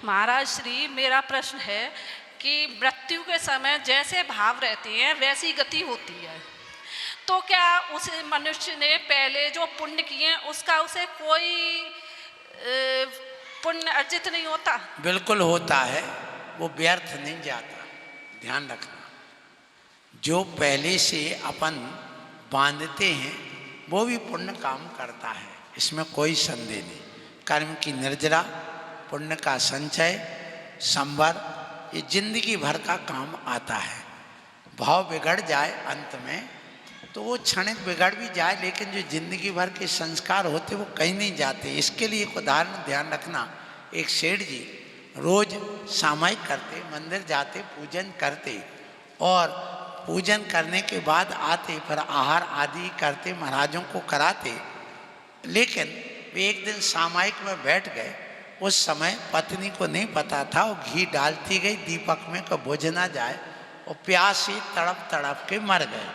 महाराज श्री, मेरा प्रश्न है कि मृत्यु के समय जैसे भाव रहते हैं वैसी गति होती है, तो क्या उस मनुष्य ने पहले जो पुण्य किए हैं उसका उसे कोई पुण्य अर्जित नहीं होता? बिल्कुल होता है, वो व्यर्थ नहीं जाता। ध्यान रखना, जो पहले से अपन बांधते हैं वो भी पुण्य काम करता है, इसमें कोई संदेह नहीं। कर्म की निर्जरा, पुण्य का संचय, संवर, ये जिंदगी भर का काम आता है। भाव बिगड़ जाए अंत में तो वो क्षणिक बिगड़ भी जाए, लेकिन जो जिंदगी भर के संस्कार होते वो कहीं नहीं जाते। इसके लिए एक उदाहरण ध्यान रखना। एक सेठ जी रोज सामायिक करते, मंदिर जाते, पूजन करते और पूजन करने के बाद आते, फिर आहार आदि करते, महाराजों को कराते। लेकिन वे एक दिन सामायिक में बैठ गए। उस समय पत्नी को नहीं पता था, वो घी डालती गई दीपक में कि बुझ ना जाए, और प्यास से तड़प तड़प के मर गए।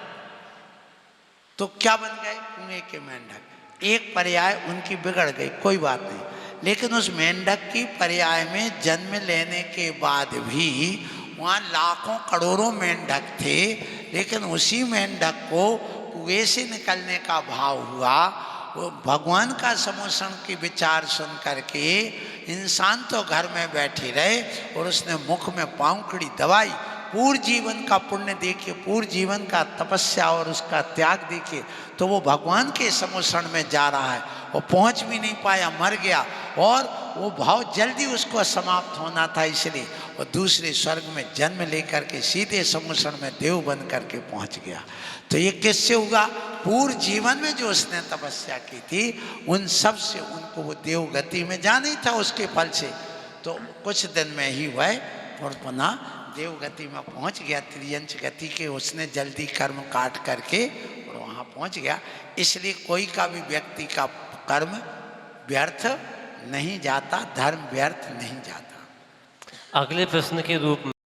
तो क्या बन गए? कुएं के मेंढक। एक पर्याय उनकी बिगड़ गई, कोई बात नहीं, लेकिन उस मेंढक की पर्याय में जन्म लेने के बाद भी वहाँ लाखों करोड़ों मेंढक थे, लेकिन उसी मेंढक को कुएं से निकलने का भाव हुआ। वो भगवान का समोषण की विचार सुन करके इंसान तो घर में बैठे रहे और उसने मुख में पाँवकड़ी दबाई। पूर्ण जीवन का पुण्य देखिए, पूर्ण जीवन का तपस्या और उसका त्याग देखिए, तो वो भगवान के समोषण में जा रहा है। वो पहुंच भी नहीं पाया, मर गया, और वो भाव जल्दी उसको समाप्त होना था, इसलिए वो दूसरे स्वर्ग में जन्म लेकर के सीधे समोषण में देव बन करके पहुंच गया। तो ये किससे हुआ? पूर्ण जीवन में जो उसने तपस्या की थी उन सब से उनको वो देव गति में जाना ही था उसके फल से। तो कुछ दिन में ही वह पुनः देव गति में पहुंच गया, त्रियंच गति के उसने जल्दी कर्म काट करके और वहाँ पहुंच गया। इसलिए कोई का भी व्यक्ति का कर्म व्यर्थ नहीं जाता, धर्म व्यर्थ नहीं जाता। अगले प्रश्न के रूप में